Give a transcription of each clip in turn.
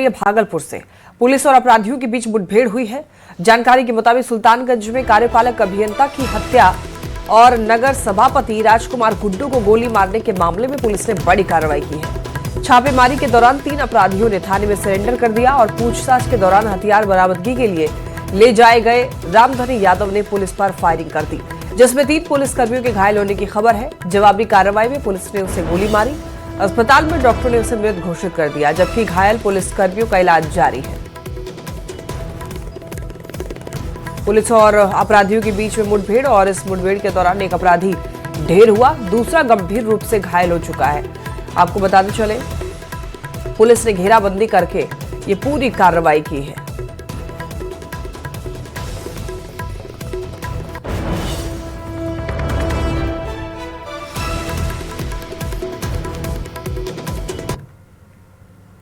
है भागलपुर से। पुलिस और अपराधियों के बीच मुठभेड़ हुई है। जानकारी के मुताबिक सुल्तानगंज में कार्यपालक अभियंता की हत्या और नगर सभापति राजकुमार गुड्डू को गोली मारने के मामले में पुलिस ने बड़ी कार्रवाई की है। छापेमारी के दौरान 3 अपराधियों ने थाने में सरेंडर कर दिया और पूछताछ के दौरान हथियार बरामदगी के लिए ले जाए गए रामधनी यादव ने पुलिस पर फायरिंग कर दी, जिसमें 3 पुलिसकर्मियों के घायल होने की खबर है। जवाबी कार्रवाई में पुलिस ने उसे गोली मारी। अस्पताल में डॉक्टरों ने उसे मृत घोषित कर दिया, जबकि घायल पुलिसकर्मियों का इलाज जारी है। पुलिस और अपराधियों के बीच में मुठभेड़ और इस मुठभेड़ के दौरान एक अपराधी ढेर हुआ, दूसरा गंभीर रूप से घायल हो चुका है। आपको बताते चले, पुलिस ने घेराबंदी करके ये पूरी कार्रवाई की है।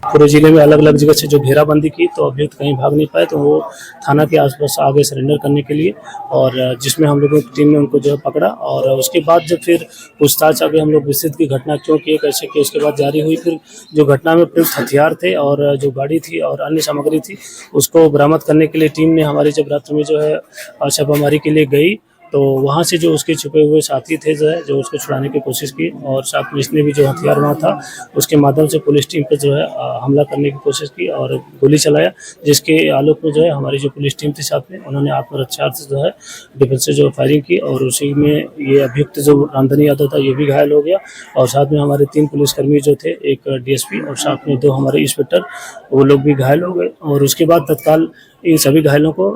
पूरे जिले में अलग अलग जगह से जो घेराबंदी की, तो अभियुक्त कहीं भाग नहीं पाए, तो वो थाना के आसपास आगे सरेंडर करने के लिए, और जिसमें हम लोगों की टीम ने उनको जो है पकड़ा। और उसके बाद जब फिर पूछताछ आगे हम लोग विस्तृत की घटना क्यों किए, कैसे किए, उसके बाद जारी हुई। फिर जो घटना में प्रयुक्त हथियार थे और जो गाड़ी थी और अन्य सामग्री थी, उसको बरामद करने के लिए टीम ने हमारी जब रात्रि में जो है छापामारी के लिए गई, तो वहाँ से जो उसके छुपे हुए साथी थे जो उसको छुड़ाने की कोशिश की, और साथ में इसने भी जो हथियार वहाँ था उसके माध्यम से पुलिस टीम पर जो है हमला करने की कोशिश की और गोली चलाया, जिसके आलोक में जो है हमारी जो पुलिस टीम थी साथ में, उन्होंने आत्मरक्षा से जो है डिफेंस से जो फायरिंग की, और उसी में ये अभियुक्त जो रामधनी यादव था ये भी घायल हो गया। और साथ में हमारे 3 पुलिसकर्मी जो थे, एक डीएसपी और साथ में 2 हमारे इंस्पेक्टर, वो लोग भी घायल हो गए। और उसके बाद तत्काल इन सभी घायलों को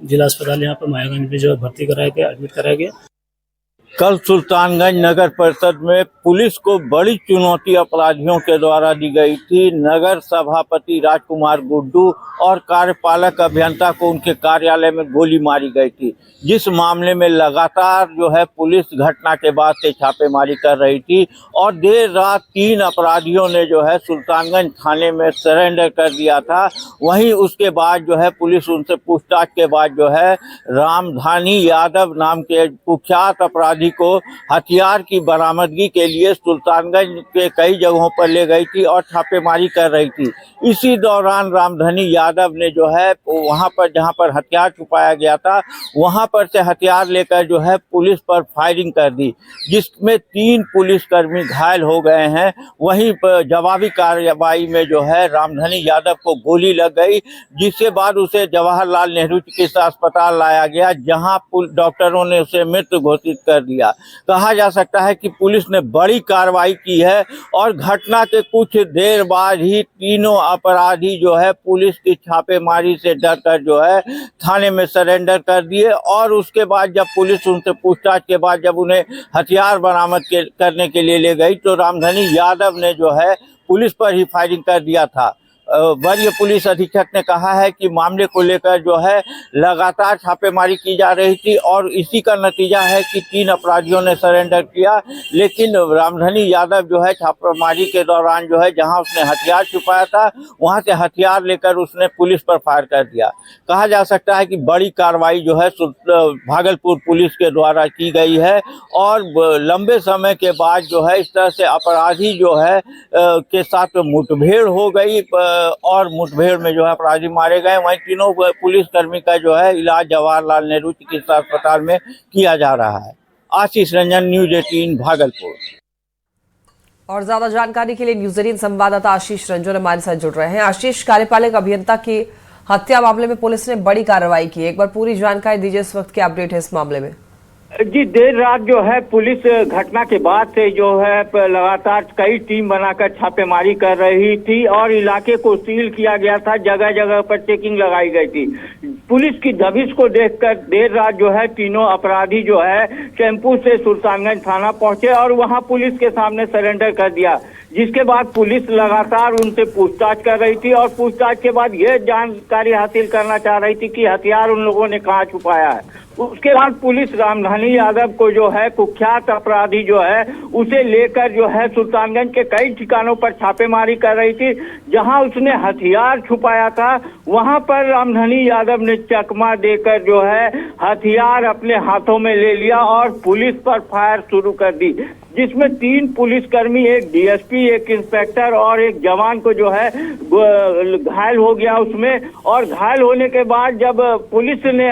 जिला अस्पताल यहाँ पर मायागंज में जो है भर्ती कराया गया, एडमिट कराया गया। कल सुल्तानगंज नगर परिषद में पुलिस को बड़ी चुनौती अपराधियों के द्वारा दी गई थी। नगर सभापति राजकुमार गुड्डू और कार्यपालक अभियंता को उनके कार्यालय में गोली मारी गई थी, जिस मामले में लगातार जो है पुलिस घटना के बाद से छापेमारी कर रही थी। और देर रात 3 अपराधियों ने जो है सुल्तानगंज थाने में सरेंडर कर दिया था। वहीं उसके बाद जो है पुलिस उनसे पूछताछ के बाद जो है रामधनी यादव नाम के कुख्यात अपराधी को हथियार की बरामदगी के लिए सुल्तानगंज के कई जगहों पर ले गई थी और छापेमारी कर रही थी। इसी दौरान रामधनी यादव ने जो है वहां पर जहां पर हथियार छुपाया गया था, वहां पर से हथियार लेकर जो है पुलिस पर फायरिंग कर दी, जिसमें 3 पुलिसकर्मी घायल हो गए हैं। वहीं पर जवाबी कार्रवाई में जो है रामधनी यादव को गोली लग गई, जिसके बाद उसे जवाहरलाल नेहरू चिकित्सा अस्पताल लाया गया, जहां डॉक्टरों ने उसे मृत घोषित कर दिया। कहा जा सकता है कि पुलिस ने बड़ी कार्रवाई की है और घटना के कुछ देर बाद ही तीनों अपराधी जो है पुलिस की छापेमारी से डरकर जो है थाने में सरेंडर कर दिए। और उसके बाद जब पुलिस उनसे पूछताछ के बाद जब उन्हें हथियार बरामद करने के लिए ले गई, तो रामधनी यादव ने जो है पुलिस पर ही फायरिंग कर दिया था। वरीय पुलिस अधीक्षक ने कहा है कि मामले को लेकर जो है लगातार छापेमारी की जा रही थी और इसी का नतीजा है कि 3 अपराधियों ने सरेंडर किया। लेकिन रामधनी यादव जो है छापेमारी के दौरान जो है जहां उसने हथियार छुपाया था, वहां से हथियार लेकर उसने पुलिस पर फायर कर दिया। कहा जा सकता है कि बड़ी कार्रवाई जो है भागलपुर पुलिस के द्वारा की गई है और लंबे समय के बाद जो है इस तरह से अपराधी जो है के साथ मुठभेड़ हो गई और मुठभेड़ में जो है अपराधी मारे गए। वहीं तीनों पुलिसकर्मी का जो है इलाज जवाहरलाल नेहरू चिकित्सा अस्पताल में किया जा रहा है। आशीष रंजन, न्यूज 18 भागलपुर। और ज्यादा जानकारी के लिए न्यूज 18 संवाददाता आशीष रंजन हमारे साथ जुड़ रहे हैं। आशीष, कार्यपालक अभियंता की हत्या मामले में पुलिस ने बड़ी कार्रवाई की, एक बार पूरी जानकारी दीजिए, इस वक्त क्या अपडेट है इस मामले में? जी, देर रात जो है पुलिस घटना के बाद से जो है लगातार कई टीम बनाकर छापेमारी कर रही थी और इलाके को सील किया गया था, जगह जगह पर चेकिंग लगाई गई थी। पुलिस की दबिश को देखकर देर रात जो है तीनों अपराधी जो है टेम्पू से सुल्तानगंज थाना पहुंचे और वहां पुलिस के सामने सरेंडर कर दिया, जिसके बाद पुलिस लगातार उनसे पूछताछ कर रही थी और पूछताछ के बाद यह जानकारी हासिल करना चाह रही थी कि हथियार उन लोगों ने कहाँ छुपाया है। उसके बाद पुलिस रामधनी यादव को जो है कुख्यात अपराधी जो है उसे लेकर जो है सुल्तानगंज के कई ठिकानों पर छापेमारी कर रही थी। जहां उसने हथियार छुपाया था वहां पर रामधनी यादव ने चकमा देकर जो है हथियार अपने हाथों में ले लिया और पुलिस पर फायर शुरू कर दी, जिसमें 3 पुलिसकर्मी, एक डीएसपी, एक इंस्पेक्टर और एक जवान को जो है घायल हो गया उसमें। और घायल होने के बाद जब पुलिस ने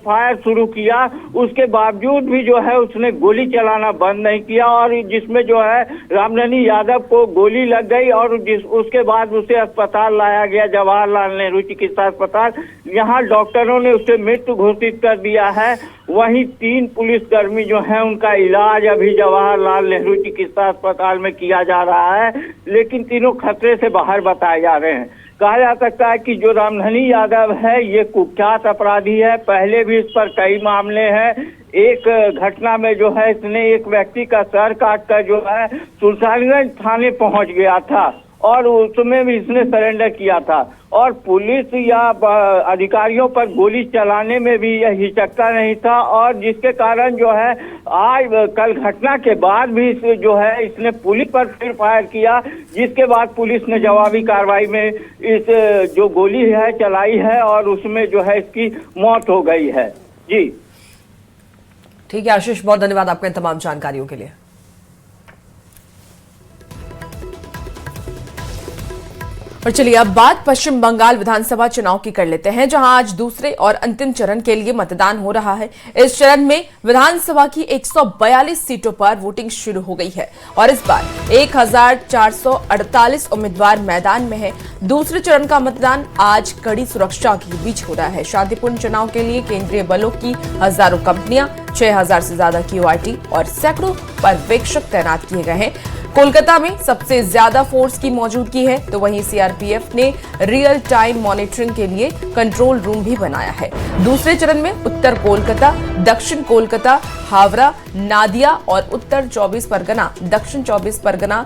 फायर शुरू किया, उसके बावजूद भी जो है उसने गोली चलाना बंद नहीं किया और जिसमें जो है रामननी यादव को गोली लग गई और उसके बाद उसे अस्पताल लाया गया, जवाहरलाल नेहरू चिकित्सा अस्पताल। यहाँ डॉक्टरों ने उसे मृत्यु घोषित कर दिया है। वहीं 3 पुलिसकर्मी जो हैं उनका इलाज अभी जवाहरलाल नेहरू चिकित्सा अस्पताल में किया जा रहा है, लेकिन तीनों खतरे से बाहर बताए जा रहे हैं। कहा जा सकता है कि जो रामननी यादव है ये कुख्यात अपराधी है, पहले भी इस पर कई मामले हैं। एक घटना में जो है इसने एक व्यक्ति का सर काट कर जो है सुल्तानगंज थाने पहुंच गया था और उसमें भी इसने सरेंडर किया था और पुलिस या अधिकारियों पर गोली चलाने में भी यह हिचकता नहीं था और जिसके कारण जो है आज कल घटना के बाद भी जो है इसने पुलिस पर फिर फायर किया, जिसके बाद पुलिस ने जवाबी कार्रवाई में इस जो गोली है चलाई है और उसमें जो है इसकी मौत हो गई है। जी ठीक है आशीष, बहुत धन्यवाद आपका इन तमाम जानकारियों के लिए। और चलिए अब बात पश्चिम बंगाल विधानसभा चुनाव की कर लेते हैं, जहां आज दूसरे और अंतिम चरण के लिए मतदान हो रहा है। इस चरण में विधानसभा की 142 सीटों पर वोटिंग शुरू हो गई है और इस बार 1448 उम्मीदवार मैदान में हैं। दूसरे चरण का मतदान आज कड़ी सुरक्षा के बीच हो रहा है। शांतिपूर्ण चुनाव के लिए केंद्रीय बलों की हजारों कंपनियां, 6000 से ज्यादा QRT और सैकड़ों पर्यवेक्षक तैनात किए गए हैं। कोलकाता में सबसे ज्यादा फोर्स की मौजूदगी है, तो वहीं CRPF ने रियल टाइम मॉनिटरिंग के लिए कंट्रोल रूम भी बनाया है। दूसरे चरण में उत्तर कोलकाता, दक्षिण कोलकाता, हावड़ा, नादिया और उत्तर 24 परगना, दक्षिण 24 परगना,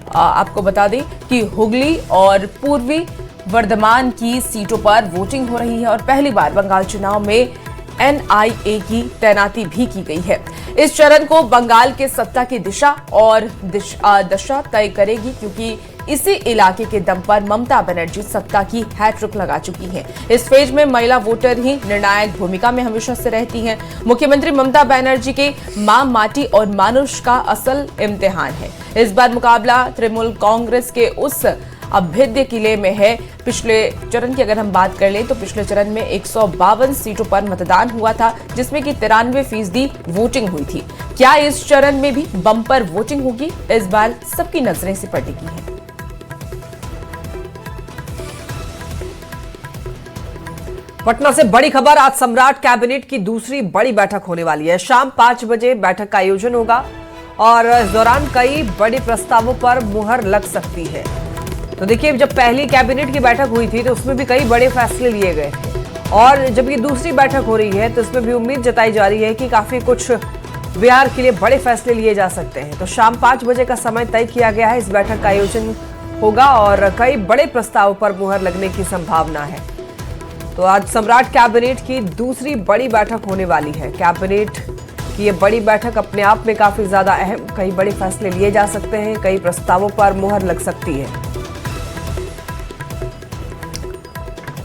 आपको बता दें कि हुगली और पूर्वी वर्धमान की सीटों पर वोटिंग हो रही है और पहली बार बंगाल चुनाव में NIA की तैनाती भी की गई है। इस चरण को बंगाल के सत्ता की दिशा और दशा तय करेगी, क्योंकि इसी इलाके के दम पर ममता बनर्जी सत्ता की हैट्रिक लगा चुकी हैं। इस फेज में महिला वोटर ही निर्णायक भूमिका में हमेशा से रहती हैं। मुख्यमंत्री ममता बनर्जी के मां माटी और मानुष का असल इम्तिहान है। इस बार मुकाबला तृणमूल कांग्रेस के उस अभेद्य किले में है। पिछले चरण की अगर हम बात कर लें तो पिछले चरण में 152 सीटों पर मतदान हुआ था, जिसमें कि 93% वोटिंग हुई थी। क्या इस चरण में भी बम्पर वोटिंग होगी? इस बार सबकी नजरें इस पर टिकी हैं। पटना से बड़ी खबर, आज सम्राट कैबिनेट की दूसरी बड़ी बैठक होने वाली है। शाम 5 बजे बैठक का आयोजन होगा और इस दौरान कई बड़े प्रस्तावों पर मुहर लग सकती है। तो देखिए, जब पहली कैबिनेट की बैठक हुई थी तो उसमें भी कई बड़े फैसले लिए गए और जब ये दूसरी बैठक हो रही है तो इसमें भी उम्मीद जताई जा रही है कि काफी कुछ बिहार के लिए बड़े फैसले लिए जा सकते हैं। तो शाम 5 बजे का समय तय किया गया है, इस बैठक का आयोजन होगा और कई बड़े प्रस्तावों पर मुहर लगने की संभावना है। तो आज सम्राट कैबिनेट की दूसरी बड़ी बैठक होने वाली है। कैबिनेट की ये बड़ी बैठक अपने आप में काफी ज्यादा अहम, कई बड़े फैसले लिए जा सकते हैं, कई प्रस्तावों पर मुहर लग सकती है।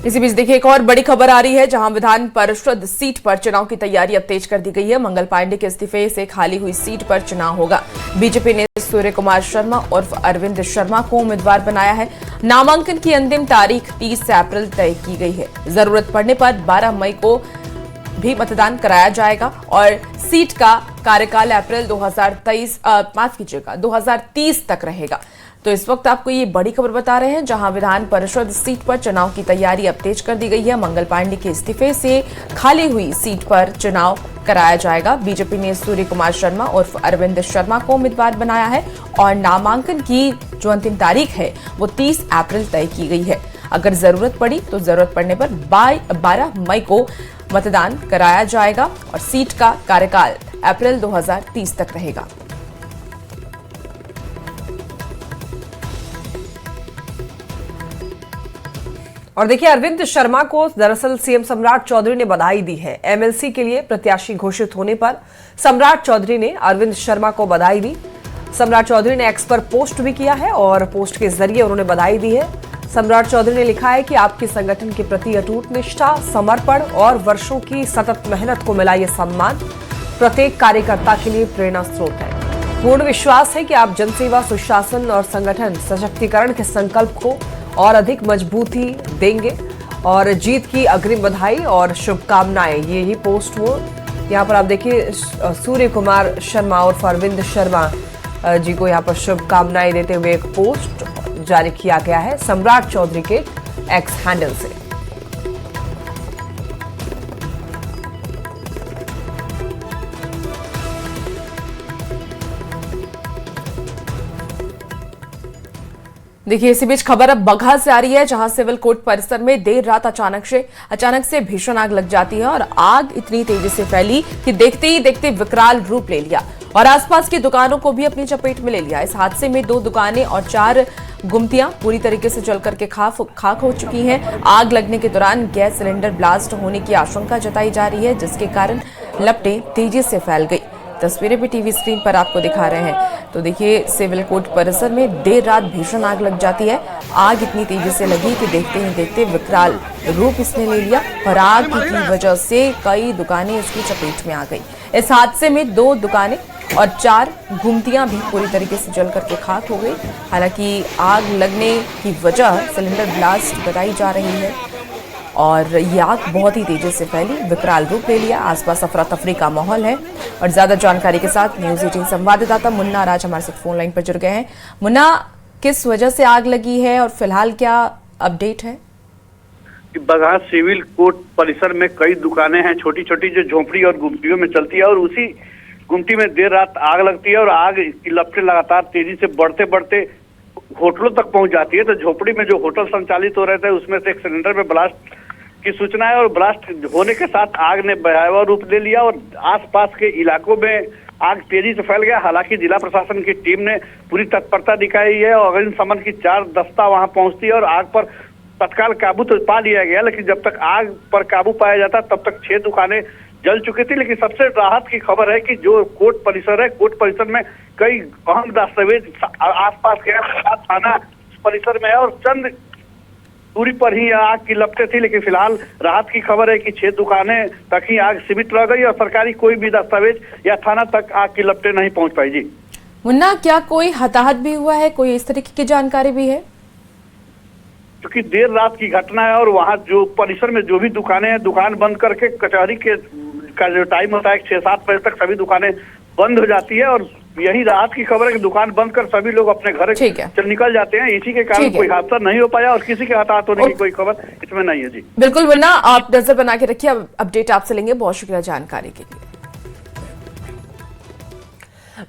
इसी बीच देखिए एक और बड़ी खबर आ रही है, जहां विधान परिषद सीट पर चुनाव की तैयारी अब तेज कर दी गई है। मंगल पांडे के इस्तीफे से खाली हुई सीट पर चुनाव होगा। बीजेपी ने सूर्य कुमार शर्मा उर्फ अरविंद शर्मा को उम्मीदवार बनाया है। नामांकन की अंतिम तारीख 30 अप्रैल तय की गई है। जरूरत पड़ने पर 12 मई को भी मतदान कराया जाएगा और सीट का कार्यकाल अप्रैल 2030 तक रहेगा। तो इस वक्त आपको ये बड़ी खबर बता रहे हैं, जहां विधान परिषद सीट पर चुनाव की तैयारी अब तेज कर दी गई है। मंगल पांडे के इस्तीफे से खाली हुई सीट पर चुनाव कराया जाएगा। बीजेपी ने सूर्य कुमार शर्मा उर्फ अरविंद शर्मा को उम्मीदवार बनाया है और नामांकन की जो अंतिम तारीख है वो 30 अप्रैल तय की गई है। अगर जरूरत पड़ी तो जरूरत पड़ने पर 12 मई को मतदान कराया जाएगा और सीट का कार्यकाल अप्रैल 2030 तक रहेगा। और देखिए, अरविंद शर्मा को दरअसल सीएम सम्राट चौधरी ने बधाई दी है। MLC के लिए प्रत्याशी घोषित होने पर सम्राट चौधरी ने अरविंद शर्मा को बधाई दी। सम्राट चौधरी ने एक्स पर पोस्ट भी किया है और पोस्ट के जरिए उन्होंने बधाई दी है। सम्राट चौधरी ने लिखा है कि आपके संगठन के प्रति अटूट निष्ठा, समर्पण और वर्षों की सतत मेहनत को मिला ये सम्मान प्रत्येक कार्यकर्ता के लिए प्रेरणा स्रोत है। पूर्ण विश्वास है कि आप जनसेवा, सुशासन और संगठन सशक्तिकरण के संकल्प को और अधिक मजबूती देंगे और जीत की अग्रिम बधाई और शुभकामनाएं। ये ही पोस्ट वो यहाँ पर आप देखिए सूर्य कुमार शर्मा और अरविंद शर्मा जी को यहाँ पर शुभकामनाएं देते हुए एक पोस्ट जारी किया गया है सम्राट चौधरी के एक्स हैंडल से। देखिए इसी बीच खबर अब बगहा से आ रही है, जहां सिविल कोर्ट परिसर में देर रात अचानक से भीषण आग लग जाती है और आग इतनी तेजी से फैली कि देखते ही देखते विकराल रूप ले लिया और आसपास की दुकानों को भी अपनी चपेट में ले लिया। इस हादसे में 2 दुकानें और 4 गुमतियां पूरी तरीके से जल करके खाक हो चुकी हैं। आग लगने के दौरान गैस सिलेंडर ब्लास्ट होने की आशंका जताई जा रही है, जिसके कारण लपटें तेजी से फैल गई। तस्वीरें भी टीवी स्क्रीन पर आपको दिखा रहे हैं। तो देखिए सिविल कोर्ट परिसर में देर रात भीषण आग लग जाती है। आग इतनी तेजी से लगी कि देखते ही देखते विकराल रूप इसने ले लिया और आग की वजह से कई दुकानें इसकी चपेट में आ गई। इस हादसे में 2 दुकानें और 4 गुमतियां भी पूरी तरीके से जल करके खाक हो गई। हालांकि आग लगने की वजह सिलेंडर ब्लास्ट बताई जा रही है और ये आग बहुत ही तेजी से फैली, विकराल रूप ले लिया। आसपास अफरा तफरी का माहौल है और ज्यादा जानकारी के साथ न्यूज 18 संवाददाता मुन्ना राज हमारे साथ फोन लाइन पर जुड़ गए हैं। मुन्ना, किस वजह से आग लगी है और फिलहाल क्या अपडेट है? बगहा सिविल कोर्ट परिसर में कई दुकानें हैं छोटी छोटी जो झोपड़ी और गुमटियों में चलती है और उसी गुमटी में देर रात आग लगती है और आग की लपटें लगातार तेजी से बढ़ते बढ़ते होटलों तक पहुंच जाती है। तो झोपड़ी में जो होटल संचालित हो रहे थे उसमें से एक सिलेंडर में ब्लास्ट की सूचना है और ब्लास्ट होने के साथ आग ने भयावह रूप ले लिया और आसपास के इलाकों में आग तेजी से फैल गया। हालांकि जिला प्रशासन की टीम ने पूरी तत्परता दिखाई है और अग्निशमन की 4 दस्ता वहां पहुंचती है और आग पर तत्काल काबू तो पा लिया गया, लेकिन जब तक आग पर काबू पाया जाता तब तक 6 दुकानें जल चुकी थी। लेकिन सबसे राहत की खबर है कि जो कोर्ट परिसर है, कोर्ट परिसर में कई अहम दस्तावेज आसपास के थाना परिसर में है और चंद दूरी पर ही आग की लपटें थी। लेकिन फिलहाल राहत की खबर है कि 6 दुकानें तक ही आग सीमित रह गई और सरकारी कोई भी दस्तावेज या थाना तक आग की लपटें नहीं पहुंच पाई। जी मुन्ना, क्या कोई हताहत भी हुआ है? कोई इस तरीके की जानकारी भी है? क्योंकि देर रात की घटना है और वहाँ जो परिसर में जो भी दुकानें हैं, दुकान बंद करके कचहरी का जो टाइम होता है 6-7 बजे तक सभी दुकानें बंद हो जाती है और यही राहत की खबर है कि दुकान बंद कर सभी लोग अपने घर चल निकल जाते हैं। इसी के कारण कोई हादसा नहीं हो पाया और किसी के हताहत होने की कोई खबर इसमें नहीं है। जी बिल्कुल मुन्ना, आप नजर बना के रखिए, अपडेट आपसे लेंगे। बहुत शुक्रिया जानकारी के लिए।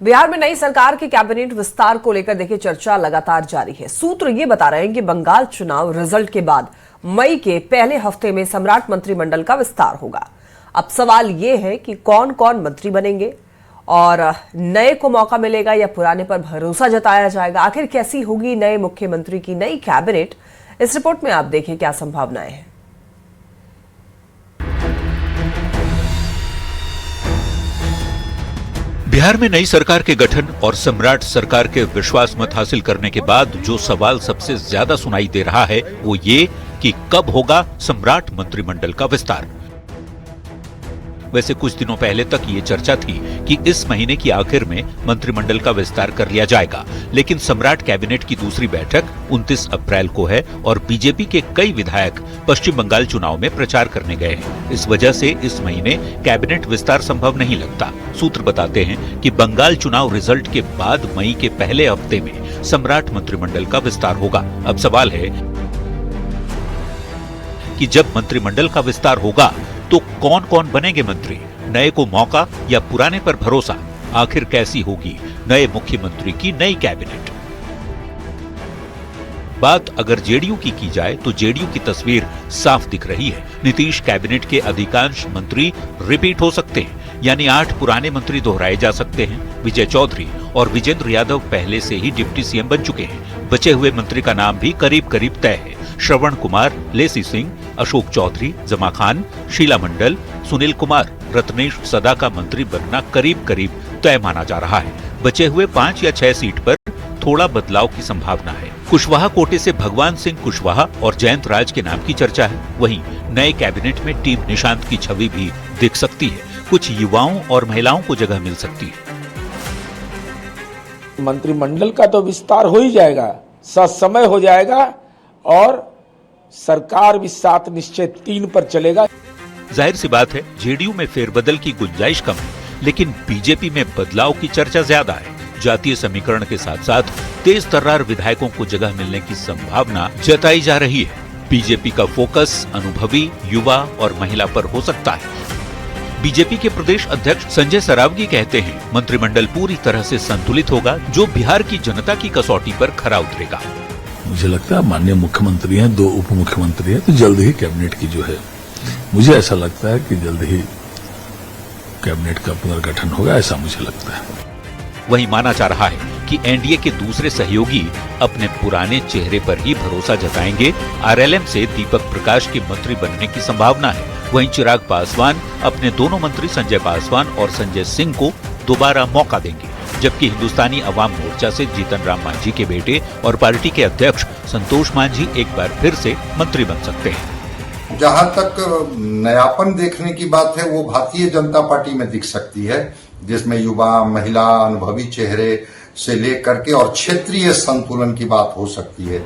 बिहार में नई सरकार के कैबिनेट विस्तार को लेकर देखिए चर्चा लगातार जारी है। सूत्र ये बता रहे हैं कि बंगाल चुनाव रिजल्ट के बाद मई के पहले हफ्ते में सम्राट मंत्रिमंडल का विस्तार होगा। अब सवाल ये है कि कौन कौन मंत्री बनेंगे और नए को मौका मिलेगा या पुराने पर भरोसा जताया जाएगा। आखिर कैसी होगी नए मुख्यमंत्री की नई कैबिनेट, इस रिपोर्ट में आप देखिए क्या संभावनाएं हैं। बिहार में नई सरकार के गठन और सम्राट सरकार के विश्वास मत हासिल करने के बाद जो सवाल सबसे ज्यादा सुनाई दे रहा है वो ये कि कब होगा सम्राट मंत्रिमंडल का विस्तार। वैसे कुछ दिनों पहले तक ये चर्चा थी कि इस महीने की आखिर में मंत्रिमंडल का विस्तार कर लिया जाएगा, लेकिन सम्राट कैबिनेट की दूसरी बैठक 29 अप्रैल को है और बीजेपी के कई विधायक पश्चिम बंगाल चुनाव में प्रचार करने गए हैं। इस वजह से इस महीने कैबिनेट विस्तार संभव नहीं लगता। सूत्र बताते हैं कि बंगाल चुनाव रिजल्ट के बाद मई के पहले हफ्ते में सम्राट मंत्रिमंडल का विस्तार होगा। अब सवाल है कि जब मंत्रिमंडल का विस्तार होगा तो कौन कौन बनेंगे मंत्री, नए को मौका या पुराने पर भरोसा। आखिर कैसी होगी नए मुख्यमंत्री की नई कैबिनेट। बात अगर जेडीयू की जाए तो जेडीयू की तस्वीर साफ दिख रही है। नीतीश कैबिनेट के अधिकांश मंत्री रिपीट हो सकते हैं, यानी 8 पुराने मंत्री दोहराए जा सकते हैं। विजय चौधरी और विजेंद्र यादव पहले से ही डिप्टी सीएम बन चुके हैं। बचे हुए मंत्री का नाम भी करीब करीब तय है। श्रवण कुमार, लेसी सिंह, अशोक चौधरी, जमा खान, शीला मंडल, सुनील कुमार, रत्नेश सदा का मंत्री बनना करीब करीब तय माना जा रहा है। बचे हुए 5 या 6 सीट पर थोड़ा बदलाव की संभावना है। कुशवाहा कोटे से भगवान सिंह कुशवाहा और जयंत राज के नाम की चर्चा है। वहीं नए कैबिनेट में टीम निशांत की छवि भी दिख सकती है। कुछ युवाओं और महिलाओं को जगह मिल सकती है। मंत्रिमंडल का तो विस्तार हो ही जाएगा, ससमय हो जाएगा और सरकार भी 7 निश्चय 3 पर चलेगा। जाहिर सी बात है जेडीयू में फेरबदल की गुंजाइश कम है, लेकिन बीजेपी में बदलाव की चर्चा ज्यादा है। जातीय समीकरण के साथ साथ तेज तर्रार विधायकों को जगह मिलने की संभावना जताई जा रही है। बीजेपी का फोकस अनुभवी, युवा और महिला पर हो सकता है। बीजेपी के प्रदेश अध्यक्ष संजय सरावगी कहते हैं मंत्रिमंडल पूरी तरह से संतुलित होगा, जो बिहार की जनता की कसौटी पर खरा उतरेगा। मुझे लगता है माननीय मुख्यमंत्री हैं, 2 उप मुख्यमंत्री हैं, तो जल्द ही कैबिनेट की जो है, मुझे ऐसा लगता है कि जल्द ही कैबिनेट का पुनर्गठन होगा, ऐसा मुझे लगता है। वहीं माना जा रहा है कि एनडीए के दूसरे सहयोगी अपने पुराने चेहरे पर ही भरोसा जताएंगे। आरएलएम से दीपक प्रकाश के मंत्री बनने की संभावना है। वहीं चिराग पासवान अपने दोनों मंत्री संजय पासवान और संजय सिंह को दोबारा मौका देंगे, जबकि हिंदुस्तानी अवाम मोर्चा से जीतन राम मांझी के बेटे और पार्टी के अध्यक्ष संतोष मांझी एक बार फिर से मंत्री बन सकते हैं। जहां तक नयापन देखने की बात है, वो भारतीय जनता पार्टी में दिख सकती है, जिसमें युवा, महिला, अनुभवी चेहरे से लेकर के और क्षेत्रीय संतुलन की बात हो सकती है।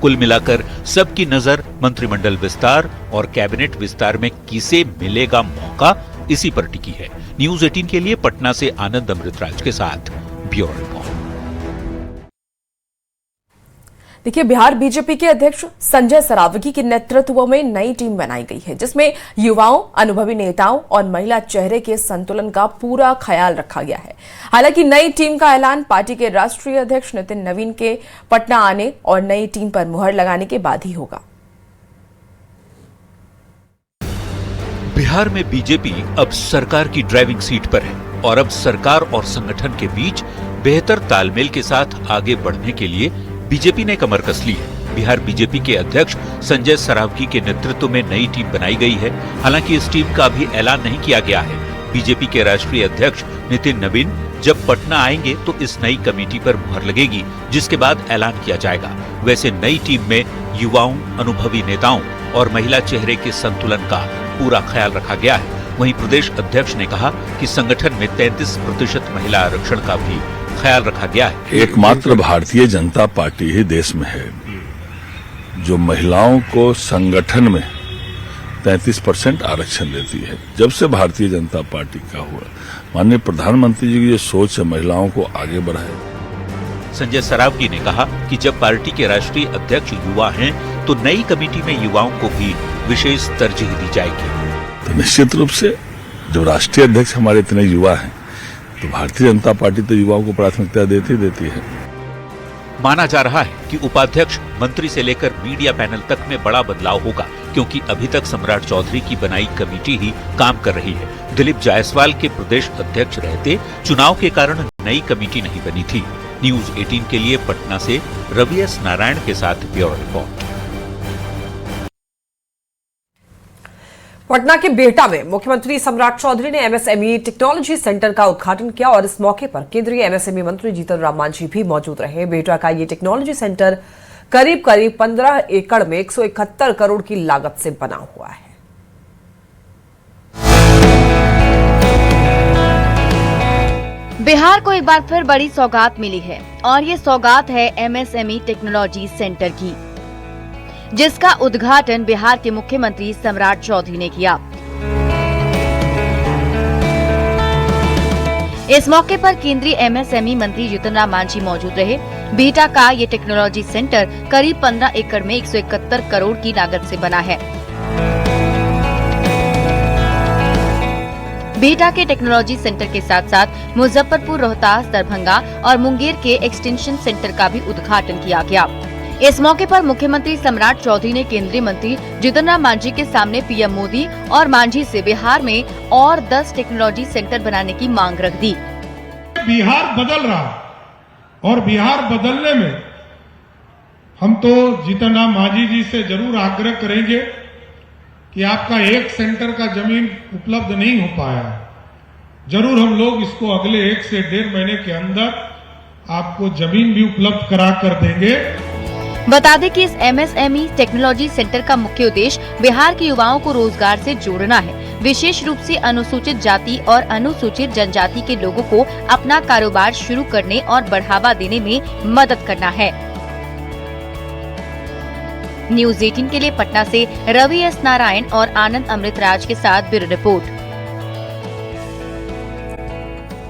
कुल मिलाकर सबकी नजर मंत्रिमंडल विस्तार और कैबिनेट विस्तार में किसे मिलेगा मौका, इसी पर टिकी है। न्यूज 18 के लिए पटना से आनंद अमृतराज के साथ ब्यूरो रिपोर्ट। देखिए, बिहार बीजेपी के अध्यक्ष संजय सरावगी के नेतृत्व में नई टीम बनाई गई है, जिसमें युवाओं, अनुभवी नेताओं और महिला चेहरे के संतुलन का पूरा ख्याल रखा गया है। हालांकि नई टीम का ऐलान पार्टी के राष्ट्रीय अध्यक्ष नितिन नवीन के पटना आने और नई टीम पर मुहर लगाने के बाद ही होगा। बिहार में बीजेपी अब सरकार की ड्राइविंग सीट पर है और अब सरकार और संगठन के बीच बेहतर तालमेल के साथ आगे बढ़ने के लिए बीजेपी ने कमर कस ली है। बिहार बीजेपी के अध्यक्ष संजय सरावगी के नेतृत्व में नई टीम बनाई गई है। हालांकि इस टीम का अभी ऐलान नहीं किया गया है। बीजेपी के राष्ट्रीय अध्यक्ष नितिन नवीन जब पटना आएंगे तो इस नई कमेटी पर मुहर लगेगी, जिसके बाद ऐलान किया जाएगा। वैसे नई टीम में युवाओं, अनुभवी नेताओं और महिला चेहरे के संतुलन का पूरा ख्याल रखा गया है। वहीं प्रदेश अध्यक्ष ने कहा कि संगठन में 33% महिला आरक्षण का भी ख्याल रखा गया है। एकमात्र भारतीय जनता पार्टी ही देश में है जो महिलाओं को संगठन में 33% आरक्षण देती है। जब से भारतीय जनता पार्टी का हुआ, माननीय प्रधानमंत्री जी की जो सोच है महिलाओं को आगे बढ़ाए। संजय सरावगी ने कहा कि जब पार्टी के राष्ट्रीय अध्यक्ष युवा हैं, तो नई कमेटी में युवाओं को भी विशेष तरजीह दी जाएगी। तो निश्चित रूप से जो राष्ट्रीय अध्यक्ष हमारे इतने युवा हैं, तो भारतीय जनता पार्टी तो युवाओं को प्राथमिकता देती है। माना जा रहा है कि उपाध्यक्ष, मंत्री से लेकर मीडिया पैनल तक में बड़ा बदलाव होगा, क्योंकि अभी तक सम्राट चौधरी की बनाई कमेटी ही काम कर रही है। दिलीप जायसवाल के प्रदेश अध्यक्ष रहते चुनाव के कारण नई कमेटी नहीं बनी थी। न्यूज 18 के लिए पटना से रवि एस नारायण के साथ ब्यूरो रिपोर्ट। पटना के बिहटा में मुख्यमंत्री सम्राट चौधरी ने एमएसएमई टेक्नोलॉजी सेंटर का उद्घाटन किया और इस मौके पर केंद्रीय एमएसएमई मंत्री जीतन राम मांझी भी मौजूद रहे। बिहटा का ये टेक्नोलॉजी सेंटर करीब 15 एकड़ में 171 करोड़ की लागत से बना हुआ है। बिहार को एक बार फिर बड़ी सौगात मिली है और ये सौगात है एमएसएमई टेक्नोलॉजी सेंटर की, जिसका उद्घाटन बिहार के मुख्यमंत्री सम्राट चौधरी ने किया। इस मौके पर केंद्रीय एमएसएमई मंत्री जीतन राम मांझी मौजूद रहे। बिहटा का ये टेक्नोलॉजी सेंटर करीब 15 एकड़ में 171 करोड़ की लागत से बना है। बिहटा के टेक्नोलॉजी सेंटर के साथ साथ मुजफ्फरपुर, रोहतास, दरभंगा और मुंगेर के एक्सटेंशन सेंटर का भी उद्घाटन किया गया। इस मौके पर मुख्यमंत्री सम्राट चौधरी ने केंद्रीय मंत्री जीतन राम मांझी के सामने पीएम मोदी और मांझी से बिहार में और 10 टेक्नोलॉजी सेंटर बनाने की मांग रख दी। बिहार बदल रहा और बिहार बदलने में हम तो जीतन राम मांझी जी से जरूर आग्रह करेंगे कि आपका एक सेंटर का जमीन उपलब्ध नहीं हो पाया, जरूर हम लोग इसको अगले 1 से 1.5 महीने के अंदर आपको जमीन भी उपलब्ध करा कर देंगे। बता दें कि इस MSME टेक्नोलॉजी सेंटर का मुख्य उद्देश्य बिहार के युवाओं को रोजगार से जोड़ना है, विशेष रूप से अनुसूचित जाति और अनुसूचित जनजाति के लोगों को अपना कारोबार शुरू करने और बढ़ावा देने में मदद करना है। न्यूज़ 18 के लिए पटना से रवि एस नारायण और आनंद अमृतराज के साथ ब्यूरो रिपोर्ट।